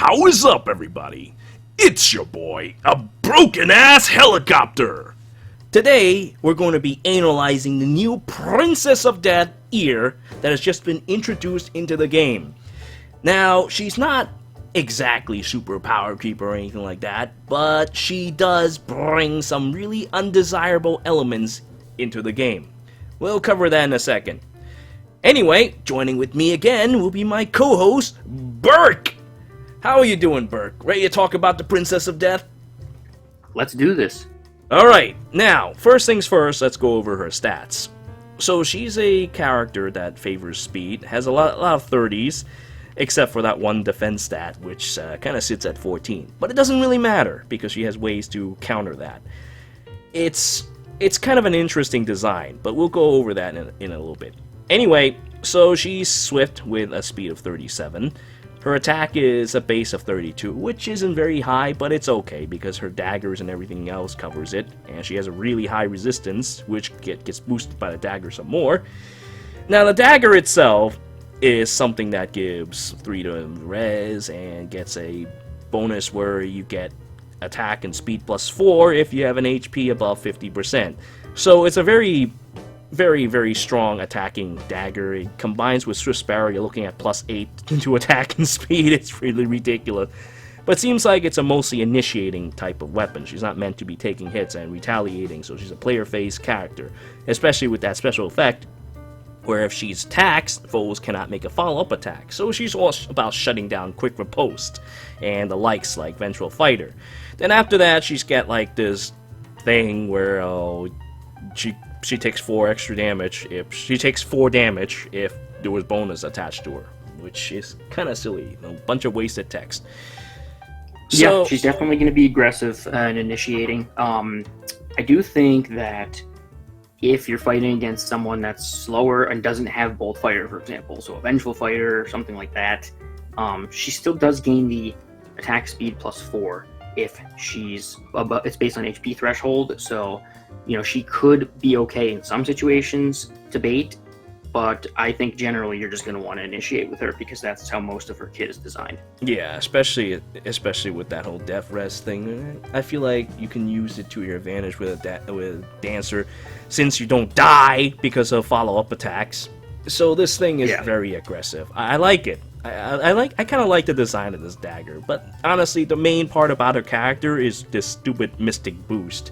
How is up, everybody? It's your boy, a broken-ass helicopter! Today, we're going to be analyzing the new Princess of Death, Eir, that has just been introduced into the game. Now, she's not exactly super power creep or anything like that, but she does bring some really undesirable elements into the game. We'll cover that in a second. Anyway, joining with me again will be my co-host, Burke! How are you doing, Burke? Ready to talk about the Princess of Death? Let's do this. Alright, now, first things first, let's go over her stats. So she's a character that favors speed, has a lot of 30s, except for that one defense stat, which kind of sits at 14. But it doesn't really matter, because she has ways to counter that. It's kind of an interesting design, but we'll go over that in a little bit. Anyway, so she's swift with a speed of 37. Her attack is a base of 32, which isn't very high, but it's okay because her daggers and everything else covers it, and she has a really high resistance, which gets boosted by the dagger some more. Now, the dagger itself is something that gives 3 to res and gets a bonus where you get attack and speed plus 4 if you have an HP above 50%. So it's a very strong attacking dagger. It combines with Swift Sparrow, you're looking at plus 8 to attack and speed. It's really ridiculous. But it seems like it's a mostly initiating type of weapon. She's not meant to be taking hits and retaliating, so she's a player-phase character. Especially with that special effect, where if she's taxed, foes cannot make a follow-up attack. So she's all about shutting down quick riposte and the likes like Vengeful Fighter. Then after that, she's got like this thing where she takes 4 extra damage if she takes 4 damage if there was bonus attached to her, which is kind of silly. A bunch of wasted text. So, yeah, she's definitely going to be aggressive and initiating. I do think that if you're fighting against someone that's slower and doesn't have Bolt Fighter, for example, so a Vengeful Fighter or something like that, she still does gain the attack speed plus 4 if she's above. It's based on HP threshold, so she could be okay in some situations to bait, but I think generally you're just going to want to initiate with her because that's how most of her kit is designed. Yeah, especially with that whole death res thing. I feel like you can use it to your advantage with a Dancer, since you don't die because of follow-up attacks. So this thing is very aggressive. I like it. I kind of like the design of this dagger, but honestly, the main part about her character is this stupid Mystic boost.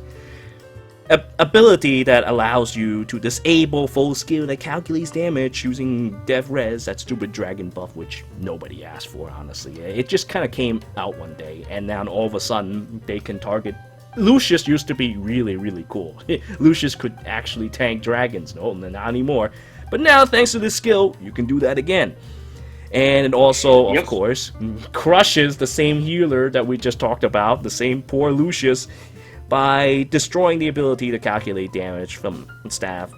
Ability that allows you to disable full skill that calculates damage using Death Res, that stupid dragon buff, which nobody asked for, honestly. It just kind of came out one day, and now all of a sudden they can target. Lucius used to be really cool. Lucius could actually tank dragons, no, not anymore. But now, thanks to this skill, you can do that again. And it also, of course, crushes the same healer that we just talked about, the same poor Lucius, by destroying the ability to calculate damage from staff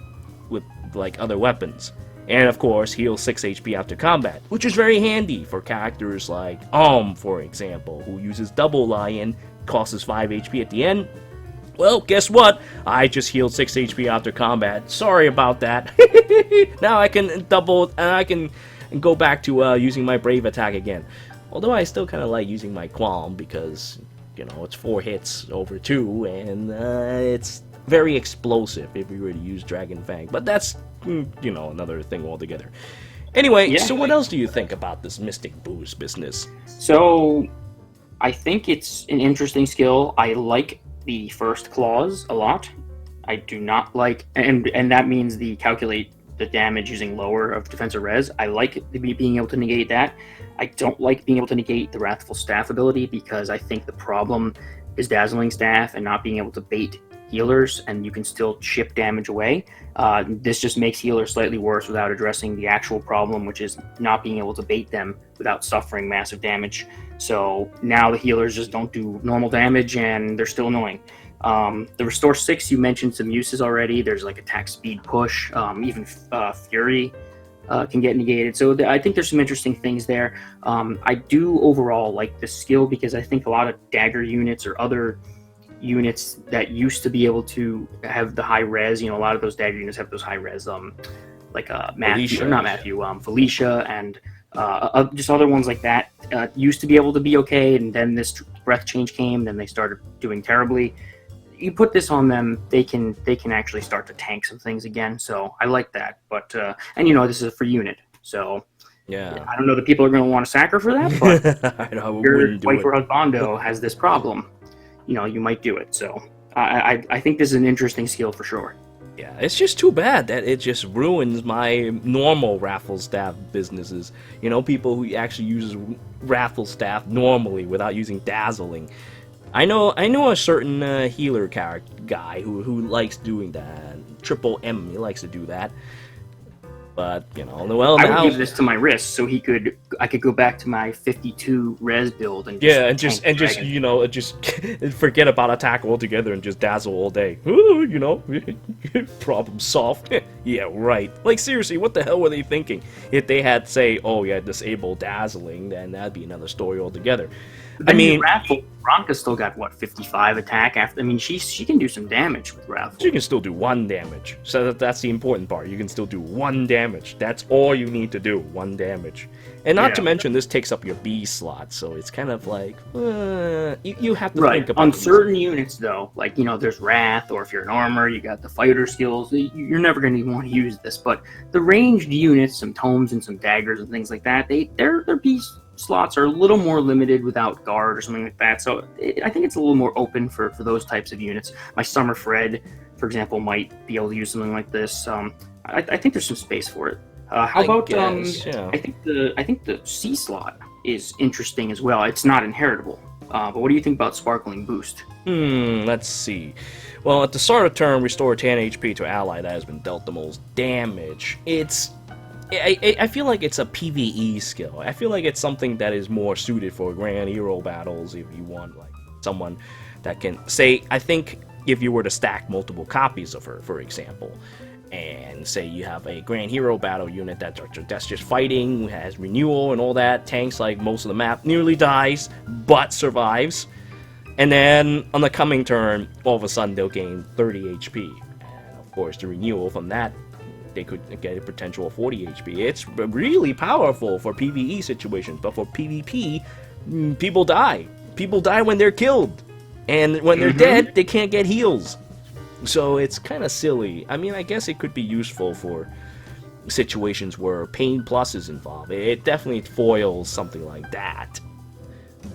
with like other weapons. And of course, heal 6 HP after combat, which is very handy for characters like for example, who uses Double Lion, costs 5 HP at the end. Well, guess what? I just healed 6 HP after combat. Sorry about that. Now I can double, and I can go back to using my Brave attack again. Although I still kind of like using my Qualm because it's 4 hits over 2, and it's very explosive if we were to use Dragon Fang. But that's, another thing altogether. Anyway, so what else do you think about this Mystic Boost business? So, I think it's an interesting skill. I like the first clause a lot. I do not like, and that means the calculate the damage using lower of defensive res. I like being able to negate that. I don't like being able to negate the Wrathful Staff ability because I think the problem is Dazzling Staff and not being able to bait healers, and you can still chip damage away. This just makes healers slightly worse without addressing the actual problem, which is not being able to bait them without suffering massive damage. So now the healers just don't do normal damage, and they're still annoying. The Restore 6, you mentioned some uses already. There's like attack speed push, even Fury can get negated. So I think there's some interesting things there. I do overall like this skill because I think a lot of dagger units or other units that used to be able to have the high res, a lot of those dagger units have those high res, like Felicia and Just other ones like that used to be able to be okay, and then this breath change came, then they started doing terribly. You put this on them, they can actually start to tank some things again. So I like that. But and this is a free unit, so Yeah. I don't know that people are going to want to sack her for that, but I your wouldn't do wife it. or husbando has this problem, you might do it. So I think this is an interesting skill for sure. Yeah, it's just too bad that it just ruins my normal raffle staff businesses. People who actually uses raffle staff normally without using dazzling. I know a certain healer guy who likes doing that. Triple M, he likes to do that. But well, I now would give this to my wrist so I could go back to my 52 res build and just forget about attack altogether and just dazzle all day. Ooh, problem solved. Yeah, right. Like seriously, what the hell were they thinking? If they had say, oh yeah, disable dazzling, then that'd be another story altogether. I mean, raffle. Bronca's still got 55 attack after. I mean, she can do some damage with raffle. You can still do 1 damage. So that's the important part. You can still do 1 damage. That's all you need to do. 1 damage. And not to mention, this takes up your B slot, so it's kind of like you have to think about on certain units though. Like there's Wrath, or if you're an armor, you got the fighter skills. You're never going to want to use this. But the ranged units, some tomes and some daggers and things like that, their B slots are a little more limited without guard or something like that. So I think it's a little more open for those types of units. My Summer Fred, for example, might be able to use something like this. I think there's some space for it. How about yeah. I think the C slot is interesting as well. It's not inheritable. But what do you think about Sparkling Boost? Let's see. Well, at the start of turn, restore 10 HP to ally that has been dealt the most damage. I feel like it's a PvE skill. I feel like it's something that is more suited for Grand Hero battles if you want like someone that can say, I think if you were to stack multiple copies of her, for example, and say you have a Grand Hero battle unit that's just fighting, has renewal and all that, tanks like most of the map, nearly dies, but survives, and then on the coming turn, all of a sudden they'll gain 30 HP. And of course, the renewal from that, they could get a potential of 40 HP. It's really powerful for PvE situations, but for PvP, people die. People die when they're killed. And when they're dead, they can't get heals. So it's kind of silly. I mean, I guess it could be useful for situations where Pain Plus is involved. It definitely foils something like that.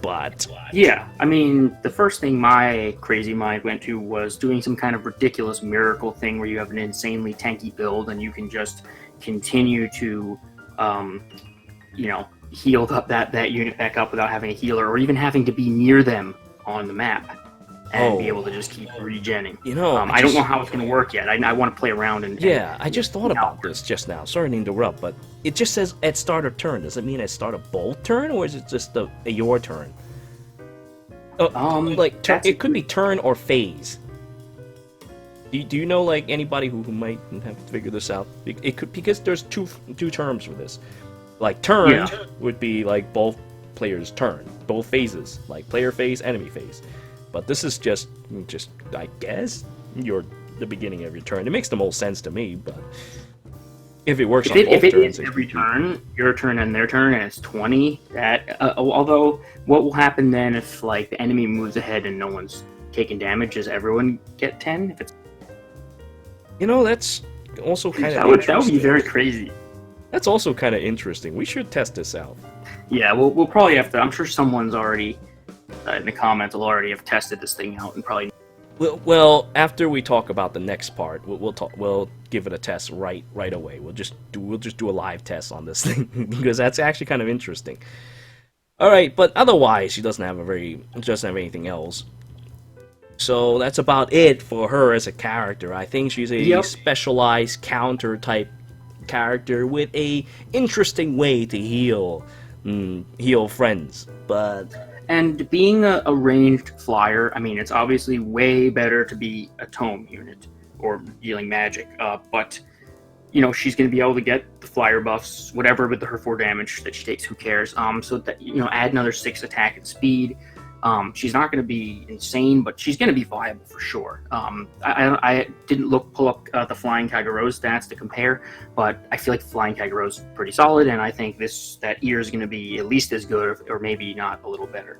But yeah, I mean, the first thing my crazy mind went to was doing some kind of ridiculous miracle thing where you have an insanely tanky build and you can just continue to, heal up that unit back up without having a healer or even having to be near them on the map and be able to just keep regenning. I don't know how it's going to work yet. I want to play around and I just thought about this just now. Sorry to interrupt, but it just says at start of turn. Does it mean at start of both turn, or is it just your turn? It could be turn or phase. Do you know like anybody who might have figured this out? It could, because there's two terms for this. Like turn would be like both players' turn, both phases, like player phase, enemy phase. But this is just I guess the beginning of your turn. It makes the most sense to me, but if it works on both turns, if it is every turn, your turn and their turn, and it's 20, that although what will happen then if like the enemy moves ahead and no one's taking damage, does everyone get 10? If it's that's also kind of that would be very crazy. That's also kind of interesting. We should test this out. Yeah, we'll probably have to. I'm sure someone's already in the comments will already have tested this thing out and probably. Well, after we talk about the next part, we'll give it a test right away. We'll just do a live test on this thing because that's actually kind of interesting. All right, but otherwise, she doesn't have anything else. So that's about it for her as a character. I think she's a specialized counter type character with a interesting way to heal friends, but. And being a ranged flyer, I mean, it's obviously way better to be a tome unit or dealing magic. But, she's going to be able to get the flyer buffs, whatever, with her 4 damage that she takes, who cares? So that, add another 6 attack and speed. She's not going to be insane, but she's going to be viable for sure. I didn't pull up the Flying Kagura's stats to compare, but I feel like Flying Kagura's pretty solid, and I think that Eir is going to be at least as good, or maybe not a little better.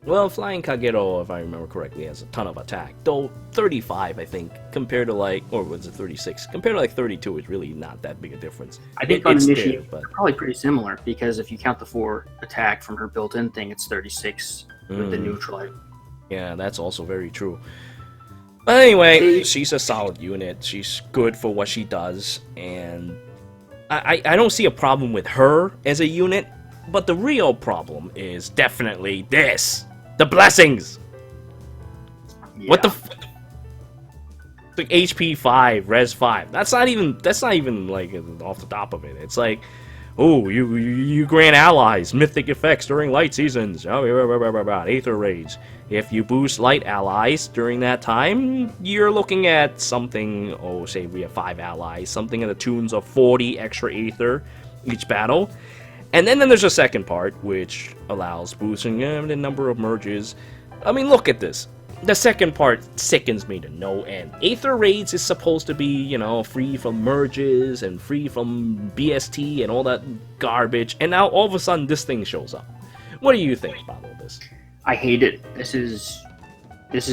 Well, Flying Kagero, if I remember correctly, has a ton of attack. Though 35, I think, compared to like, or was it 36? Compared to like 32 is really not that big a difference. I think on Initiate, but probably pretty similar, because if you count the 4 attack from her built-in thing, it's 36 with the neutral. Yeah, that's also very true. But anyway, she's a solid unit. She's good for what she does, and I don't see a problem with her as a unit, but the real problem is definitely this. The blessings! Yeah. What the like HP 5, Res 5. That's not even like off the top of it. It's like, oh, you grant allies mythic effects during light seasons. Aether Raids. If you boost light allies during that time, you're looking at something, say we have 5 allies, something in the tunes of 40 extra Aether each battle. And then there's a second part, which allows boosting the number of merges. I mean, look at this. The second part sickens me to no end. Aether Raids is supposed to be, free from merges and free from BST and all that garbage. And now all of a sudden this thing shows up. What do you think about all this? I hate it. This is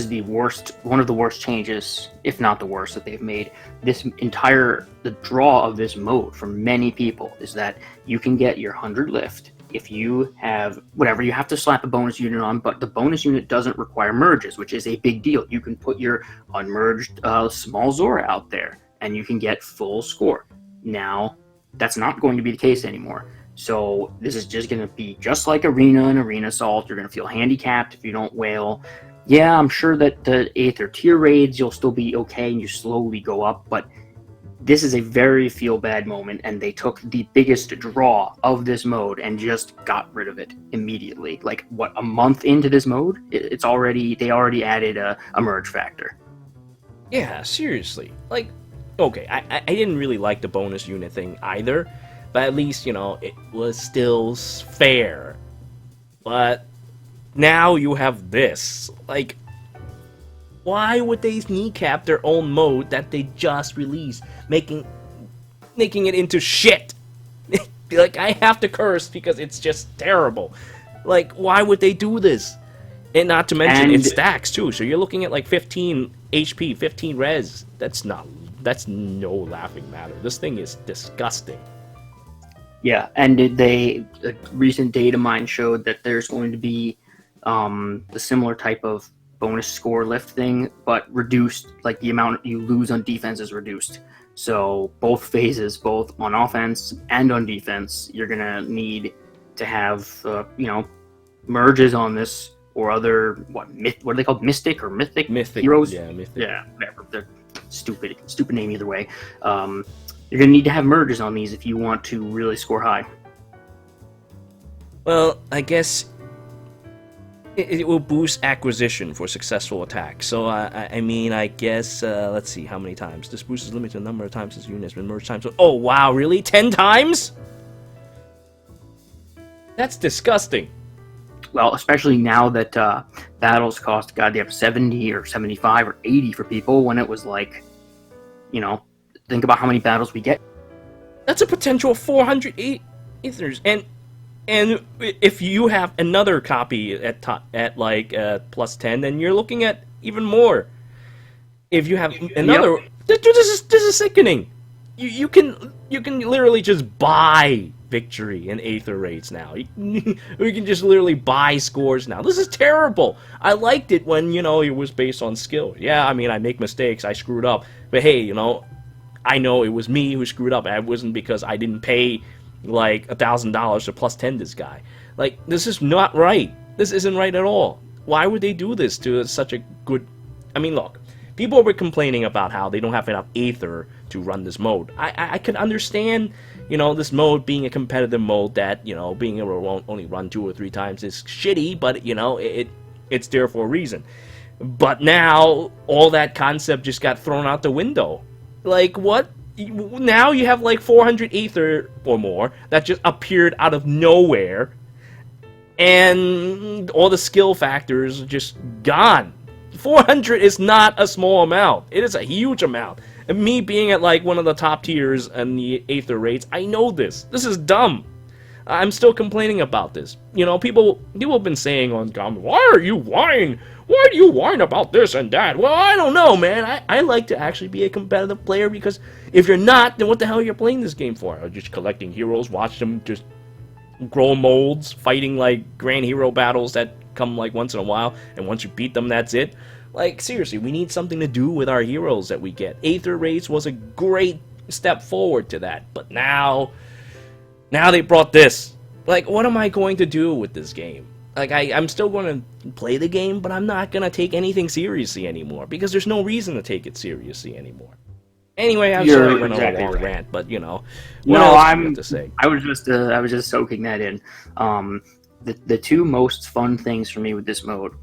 the worst, one of the worst changes, if not the worst, that they've made. The draw of this mode for many people is that you can get your 100 lift if you have whatever. You have to slap a bonus unit on, but the bonus unit doesn't require merges, which is a big deal. You can put your unmerged small Zora out there and you can get full score. Now, that's not going to be the case anymore. So this is just going to be just like Arena and Arena Assault. You're going to feel handicapped if you don't whale. Yeah, I'm sure that the Aether tier raids, you'll still be okay and you slowly go up, but this is a very feel-bad moment, and they took the biggest draw of this mode and just got rid of it immediately. Like, a month into this mode, they already added a merge factor. Yeah, seriously. Like, okay, I didn't really like the bonus unit thing either, but at least, it was still fair. But now you have this. Like, why would they kneecap their own mode that they just released, making it into shit? Like, I have to curse because it's just terrible. Like, why would they do this? And not to mention, it stacks too. So you're looking at like 15 HP, 15 res. That's no laughing matter. This thing is disgusting. Yeah, and a recent data mine showed that there's going to be a similar type of bonus score lift thing, but reduced, like the amount you lose on defense is reduced. So both phases, both on offense and on defense, you're gonna need to have merges on this, or other what are they called, Mythic Heroes? Yeah, Mythic. Yeah, whatever. They're stupid name either way. You're gonna need to have merges on these if you want to really score high. Well, I guess it will boost acquisition for successful attacks. So, I guess, let's see, how many times? This boost is limited to the number of times this unit has been merged times. Oh, wow, really? 10 times? That's disgusting. Well, especially now that battles cost goddamn 70 or 75 or 80 for people, when it was like, think about how many battles we get. That's a potential 400 Aethers. And if you have another copy at like plus 10, then you're looking at even more. If you have another, this is sickening. You can literally just buy victory in Aether Raids now. You can just literally buy scores now. This is terrible. I liked it when it was based on skill. Yeah, I mean, I make mistakes, I screwed up, but hey, I know it was me who screwed up. It wasn't because I didn't pay like $1,000 to plus 10 this guy. Like, this is not right. This isn't right at all. Why would they do this to such a good... I mean, look, people were complaining about how they don't have enough Aether to run this mode. I can understand, this mode being a competitive mode that, being able to only run 2 or 3 times is shitty, but, it's there for a reason. But now, all that concept just got thrown out the window. Like, what? Now you have like 400 Aether or more that just appeared out of nowhere. and all the skill factors are just gone. 400 is not a small amount. It is a huge amount. And me being at like one of the top tiers in the Aether Raids, I know this. This is dumb. I'm still complaining about this. You know, people have been saying on comments, why are you whining? Why do you whine about this and that? Well, I don't know, man. I like to actually be a competitive player, because if you're not, then what the hell are you playing this game for? Are you just collecting heroes, watch them just grow molds, fighting like grand hero battles that come like once in a while, and once you beat them, that's it? Like, seriously, we need something to do with our heroes that we get. Aether Raids was a great step forward to that, but now they brought this. Like, what am I going to do with this game? Like, I'm still going to play the game, but I'm not going to take anything seriously anymore, because there's no reason to take it seriously anymore. Anyway, I'm sorry I went on a long rant, but, you know, what else do you have to say? I was just soaking that in. The two most fun things for me with this mode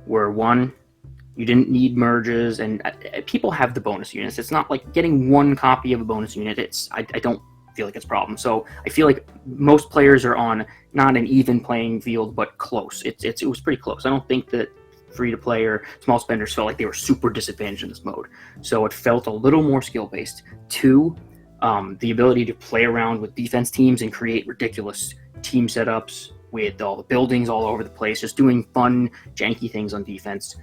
were, one, you didn't need merges, and people have the bonus units. It's not like getting one copy of a bonus unit. I don't feel like it's a problem. So I feel like most players are on not an even playing field, but close. It was pretty close. I don't think that free-to-play or small spenders felt like they were super disadvantaged in this mode. So it felt a little more skill-based. Two, the ability to play around with defense teams and create ridiculous team setups with all the buildings all over the place, just doing fun, janky things on defense.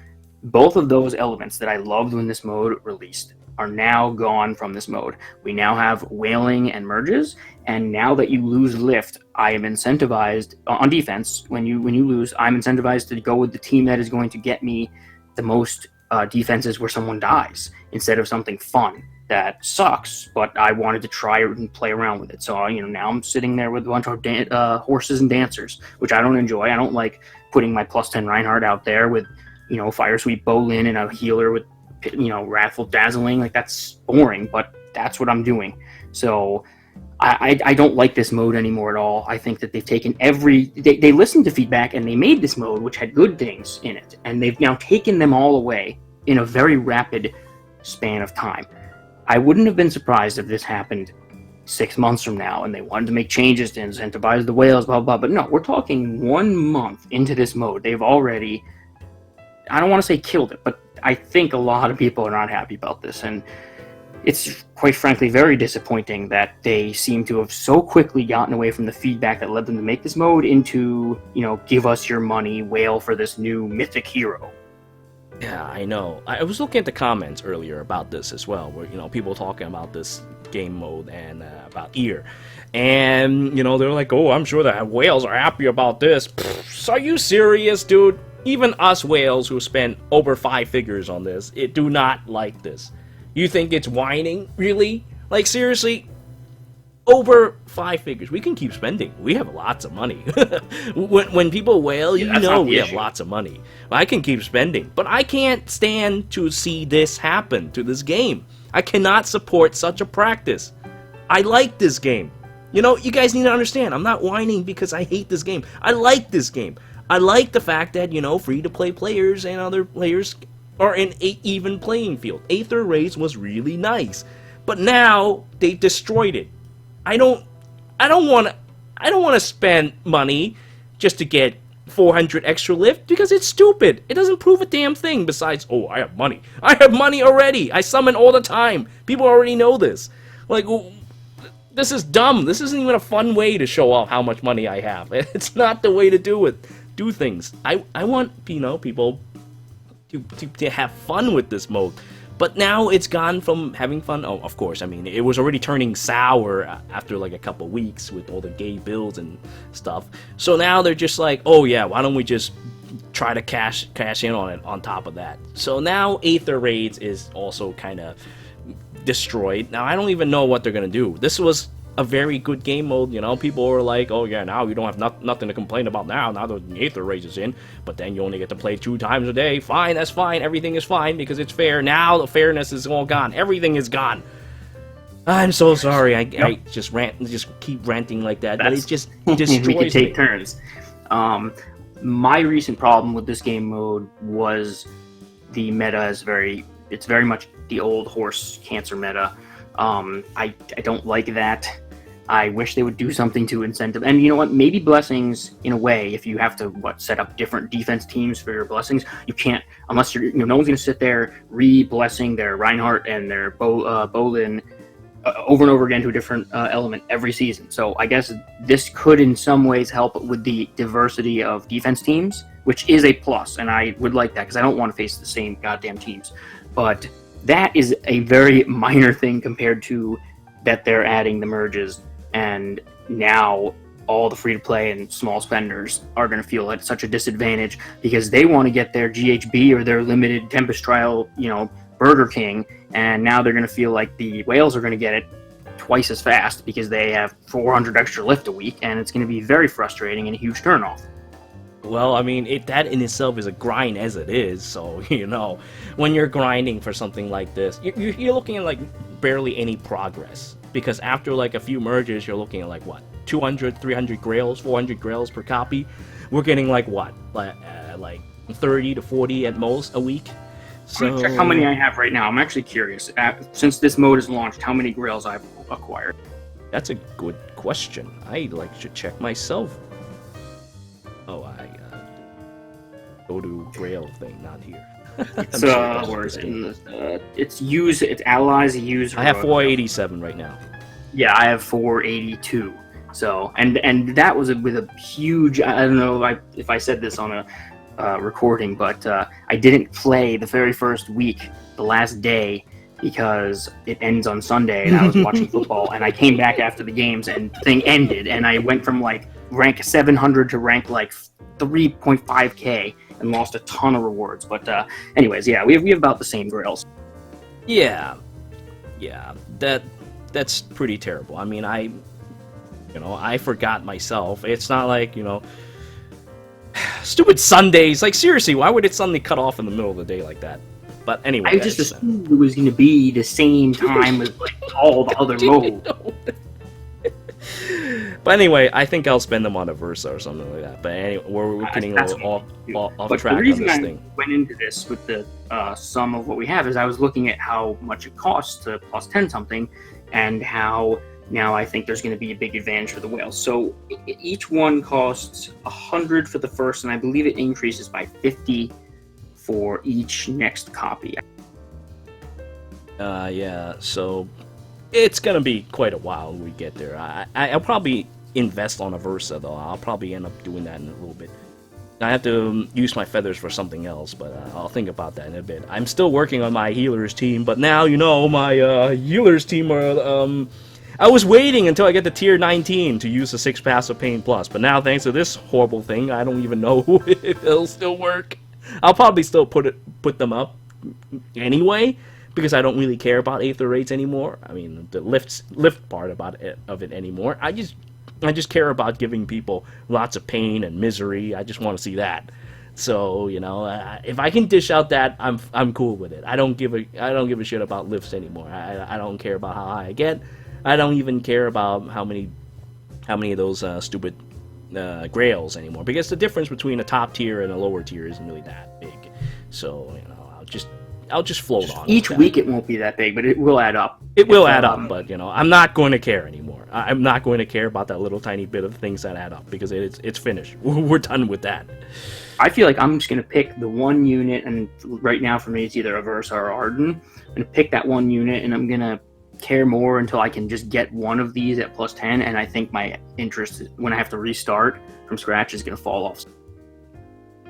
Both of those elements that I loved when this mode released are now gone from this mode. We now have whaling and merges, and now that you lose lift, I am incentivized on defense. When you lose, I'm incentivized to go with the team that is going to get me the most defenses where someone dies, instead of something fun that sucks, but I wanted to try and play around with it. So, now I'm sitting there with a bunch of horses and dancers, which I don't enjoy. I don't like putting my +10 Reinhardt out there with, Fire Sweep Bolin and a healer with, Wrathful Dazzling. Like, that's boring, but that's what I'm doing. So I don't like this mode anymore at all. I think that they've taken they listened to feedback, and they made this mode, which had good things in it, and they've now taken them all away in a very rapid span of time. I wouldn't have been surprised if this happened 6 months from now and they wanted to make changes to incentivize the whales, blah, blah, but no, we're talking 1 month into this mode. They've already, I don't want to say killed it, but I think a lot of people are not happy about this, and it's quite frankly very disappointing that they seem to have so quickly gotten away from the feedback that led them to make this mode into, give us your money, whale for this new mythic hero. Yeah, I know. I was looking at the comments earlier about this as well, where, people talking about this game mode and about Eir. And, they're like, oh, I'm sure that whales are happy about this. Pfft, are you serious, dude? Even us whales who spent over 5 figures on this, do not like this. You think it's whining? Really? Like, seriously? Over 5 figures. We can keep spending. We have lots of money. when people wail, we have lots of money. I can keep spending. But I can't stand to see this happen to this game. I cannot support such a practice. I like this game. You guys need to understand. I'm not whining because I hate this game. I like this game. I like the fact that, free-to-play players and other players are in an even playing field. Aether Raids was really nice. But now, they destroyed it. I don't want to spend money just to get 400 extra lift, because it's stupid. It doesn't prove a damn thing. Besides, oh, I have money. I have money already. I summon all the time. People already know this. Like, this is dumb. This isn't even a fun way to show off how much money I have. It's not the way to do things. I want people to have fun with this mode. But now it's gone from having fun. Oh, of course, it was already turning sour after like a couple weeks with all the gay builds and stuff. So now they're just like, oh yeah, why don't we just try to cash in on it on top of that. So now Aether Raids is also kind of destroyed. Now I don't even know what they're going to do. This was a very good game mode, people were like, oh yeah, now you don't have nothing to complain about now that the Aether Raids is in, but then you only get to play 2 times a day. Fine, that's fine, everything is fine because it's fair. Now the fairness is all gone, everything is gone. I'm so sorry, I just keep ranting like that, but it just destroys we can take me. turns. My recent problem with this game mode was the meta is it's very much the old horse cancer meta. I don't like that. I wish they would do something to incentive. And you know what? Maybe blessings, in a way, if you have to set up different defense teams for your blessings, you can't unless no one's going to sit there re-blessing their Reinhardt and their Bolin over and over again to a different element every season. So I guess this could in some ways help with the diversity of defense teams, which is a plus, and I would like that because I don't want to face the same goddamn teams. But that is a very minor thing compared to that they're adding the merges, and now all the free-to-play and small spenders are going to feel at such a disadvantage because they want to get their GHB or their limited Tempest Trial, Burger King, and now they're going to feel like the whales are going to get it twice as fast because they have 400 extra lift a week, and it's going to be very frustrating and a huge turnoff. Well, I mean, that in itself is a grind as it is, so, when you're grinding for something like this, you're looking at, like, barely any progress. Because after, like, a few merges, you're looking at, like, what? 200, 300 grails, 400 grails per copy? We're getting, like, what? Like 30 to 40 at most a week? So... I'm gonna check how many I have right now. I'm actually curious. Since this mode is launched, how many grails I've acquired? That's a good question. I, should check myself. Oh, I go to Grail thing, not here. It's it's allies use. I have 487 right now. Yeah, I have 482. So and that was with a huge. I don't know if I said this on a recording, but I didn't play the very first week, the last day, because it ends on Sunday, and I was watching football, and I came back after the games, and the thing ended, and I went from like rank 700 to rank like 3.5k and lost a ton of rewards. But anyways, yeah, we have about the same grails. Yeah, that's pretty terrible. I mean, I forgot myself. It's not like, stupid Sundays. Like, seriously, why would it suddenly cut off in the middle of the day like that? But anyway, I just assumed it was going to be the same time as like all the other modes. But anyway, I think I'll spend them on a Versa or something like that. But anyway, we're getting a little off track on this thing. The reason I went into this with the sum of what we have is I was looking at how much it costs to plus 10 something, and how now I think there's going to be a big advantage for the whales. So each one costs 100 for the first, and I believe it increases by 50 for each next copy. Yeah, so it's gonna be quite a while when we get there. I'll probably invest on a Versa, though. I'll probably end up doing that in a little bit. I have to use my feathers for something else, but I'll think about that in a bit. I'm still working on my healers team, but now, my healers team are, I was waiting until I get to tier 19 to use the 6 Passive Pain Plus, but now, thanks to this horrible thing, I don't even know if it'll still work. I'll probably still put them up anyway, because I don't really care about Aether Raids anymore. I mean, the lift part of it anymore. I just care about giving people lots of pain and misery. I just want to see that. So, if I can dish out that, I'm cool with it. I don't give a shit about lifts anymore. I don't care about how high I get. I don't even care about how many of those stupid grails anymore, because the difference between a top tier and a lower tier isn't really that big. So, I'll just float on. Each week it won't be that big, but it will add up. It will add up, but I'm not going to care anymore. I'm not going to care about that little tiny bit of things that add up, because it's finished. We're done with that. I feel like I'm just going to pick the one unit, and right now for me it's either a Versa or Arden. I'm going to pick that one unit, and I'm going to care more until I can just get one of these at plus 10, and I think my interest when I have to restart from scratch is going to fall off.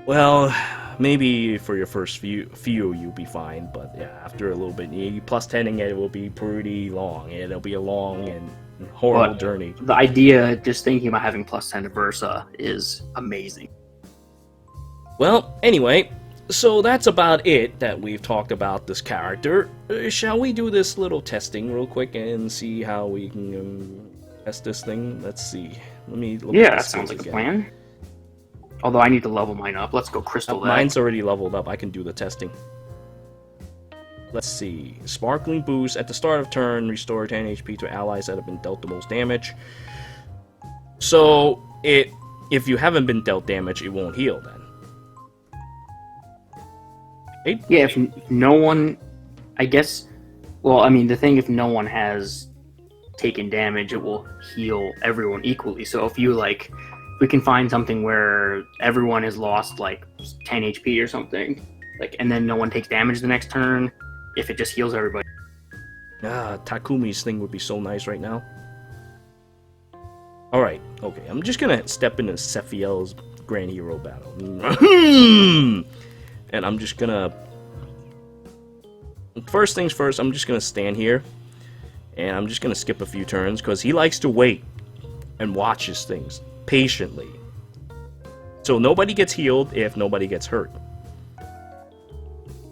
Well, maybe for your first few you'll be fine, but yeah, after a little bit, plus 10ing it will be pretty long. It'll be a long and horrible journey. The idea, just thinking about having plus 10 to Versa, is amazing. Well, anyway, so that's about it that we've talked about this character. Shall we do this little testing real quick and see how we can test this thing? Let's see. Let me look at that sounds like a plan. Although I need to level mine up. Let's go crystal that. Mine's already leveled up. I can do the testing. Let's see. Sparkling boost. At the start of turn, restore 10 HP to allies that have been dealt the most damage. So, if you haven't been dealt damage, it won't heal then. Yeah, if no one... I guess... Well, I mean, the thing, if no one has taken damage, it will heal everyone equally. So if you like, we can find something where everyone has lost like 10 HP or something, like, and then no one takes damage the next turn, if it just heals everybody. Takumi's thing would be so nice right now. Alright, okay, I'm just gonna step into Sephiel's Grand Hero battle. And I'm just gonna... First things first, I'm just gonna stand here. And I'm just gonna skip a few turns, because he likes to wait and watches things patiently. So nobody gets healed if nobody gets hurt.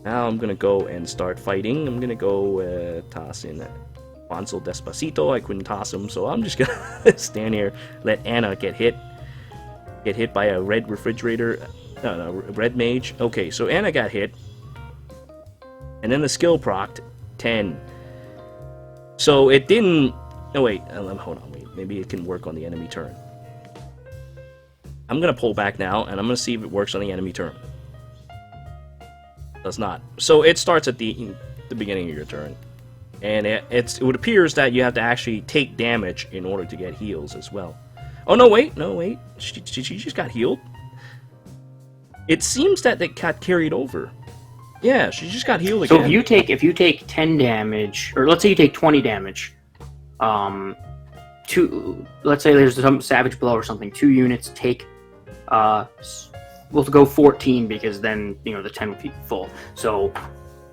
Now I'm gonna go and start fighting. I'm gonna go toss in Hansel Despacito. I couldn't toss him, so I'm just gonna stand here, let Anna get hit by a red refrigerator, no, red mage. Okay, so Anna got hit, and then the skill procced 10. So it didn't. No wait, hold on, wait. Maybe it can work on the enemy turn. I'm gonna pull back now, and I'm gonna see if it works on the enemy turn. Does not. So it starts at the beginning of your turn. And it appears that you have to actually take damage in order to get heals as well. Oh, no, wait. She just got healed? It seems that it got carried over. Yeah, she just got healed again. So if you take 10 damage, or let's say you take 20 damage, let's say there's some Savage Blow or something, 2 units take, we'll go 14 because then, the 10 would be full. So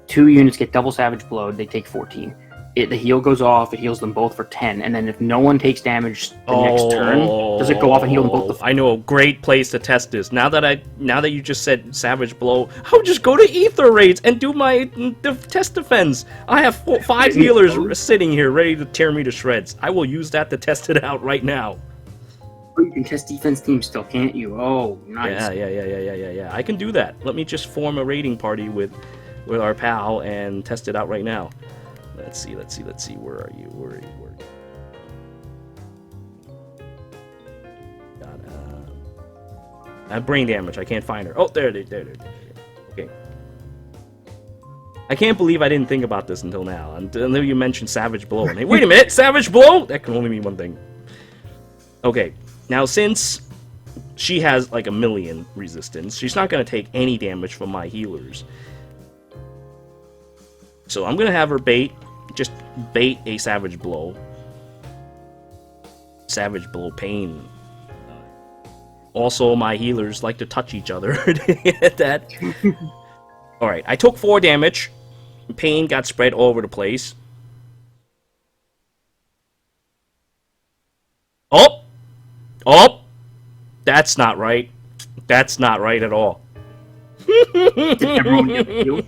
2 units get double Savage Blow, they take 14. The heal goes off, it heals them both for 10, and then if no one takes damage the next turn, does it go off and heal them both? I know a great place to test this. Now that you just said Savage Blow, I'll just go to Aether Raids and do my test defense. I have 5 healers sitting here ready to tear me to shreds. I will use that to test it out right now. You can test defense teams still, can't you? Oh, nice. Yeah. I can do that. Let me just form a raiding party with our pal and test it out right now. Let's see. Where are you? Got brain damage. I can't find her. Oh, there. Okay. I can't believe I didn't think about this until now. Until you mentioned Savage Blow. And wait a minute, Savage Blow? That can only mean one thing. Okay. Now, since she has like 1,000,000 resistance, she's not going to take any damage from my healers. So I'm going to have her just bait a Savage Blow. Savage Blow Pain. Also, my healers like to touch each other to get that. Alright, I took 4 damage. Pain got spread all over the place. Oh! That's not right. That's not right at all. Did everyone get healed?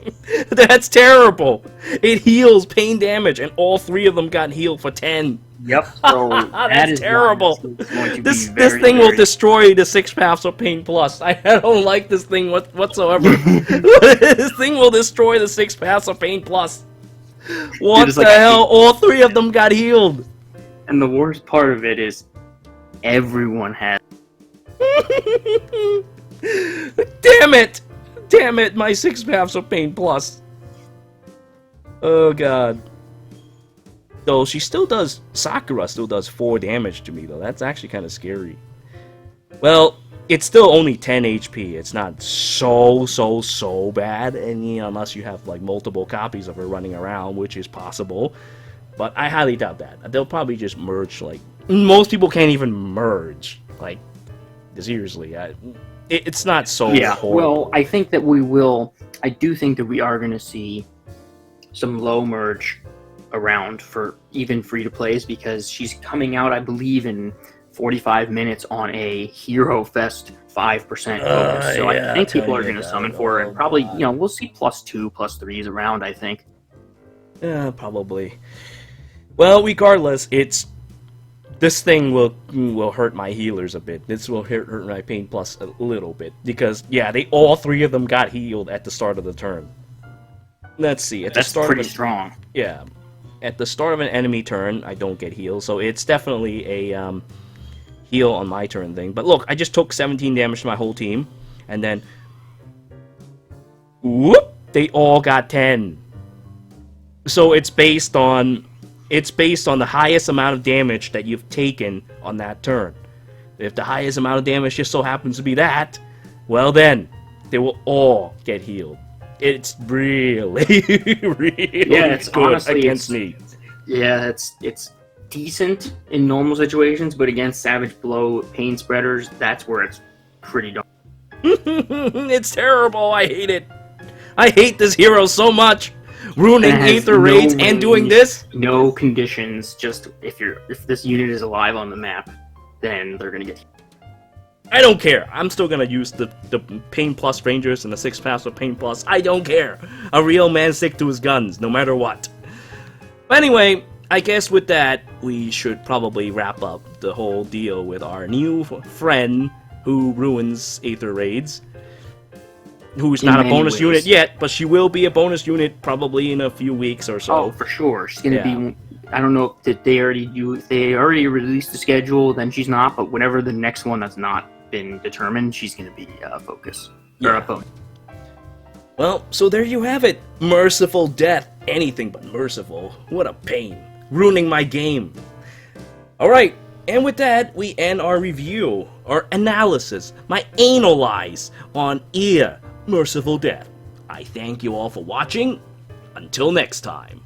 That's terrible. It heals pain damage, and all 3 of them got healed for 10. Yep. So That's terrible. This thing will destroy the 6 Paths of Pain Plus. I don't like this thing whatsoever. This thing will destroy the 6 Paths of Pain Plus. What the hell? All 3 of them got healed. And the worst part of it is everyone has. Damn it, my 6 Paths of Pain Plus. Oh god. Though Sakura still does 4 damage to me though. That's actually kind of scary. Well, it's still only 10 HP. It's not so bad, and unless you have like multiple copies of her running around, which is possible. But I highly doubt that. They'll probably just merge, like... Most people can't even merge. Like, seriously. It's not so horrible. Well, I think that we will... I do think that we are going to see some low merge around for even free-to-plays, because she's coming out, I believe, in 45 minutes on a Hero Fest 5% focus. So I think people are going to summon for her, and probably, we'll see +2, +3s around, I think. Yeah, probably. Well, regardless, this thing will hurt my healers a bit. This will hurt my Pain Plus a little bit, because all 3 of them got healed at the start of the turn. Let's see. That's pretty strong. Yeah, at the start of an enemy turn, I don't get healed, so it's definitely a heal on my turn thing. But look, I just took 17 damage to my whole team, and then whoop, they all got 10. So it's based on It's based on the highest amount of damage that you've taken on that turn. If the highest amount of damage just so happens to be that, well then, they will all get healed. It's really, really it's good honestly, against me. Yeah, it's decent in normal situations, but against Savage Blow Pain Spreaders, that's where it's pretty dark. It's terrible. I hate it. I hate this hero so much. Ruining Aether Raids and doing this? No conditions, just if this unit is alive on the map, then they're gonna get. I don't care. I'm still gonna use the Pain Plus Rangers and the 6 paths of Pain Plus. I don't care. A real man stick to his guns, no matter what. But anyway, I guess with that, we should probably wrap up the whole deal with our new friend who ruins Aether Raids. Who's not a bonus unit yet, but she will be a bonus unit probably in a few weeks or so. Oh, for sure. She's gonna be. I don't know if they already released the schedule, then she's not. But whenever the next one that's not been determined, she's gonna be a focus or a bonus. Well, so there you have it. Merciful Death. Anything but merciful. What a pain. Ruining my game. Alright, and with that, we end our review, our analysis, my analyze on Eir Merciful Death. I thank you all for watching. Until next time.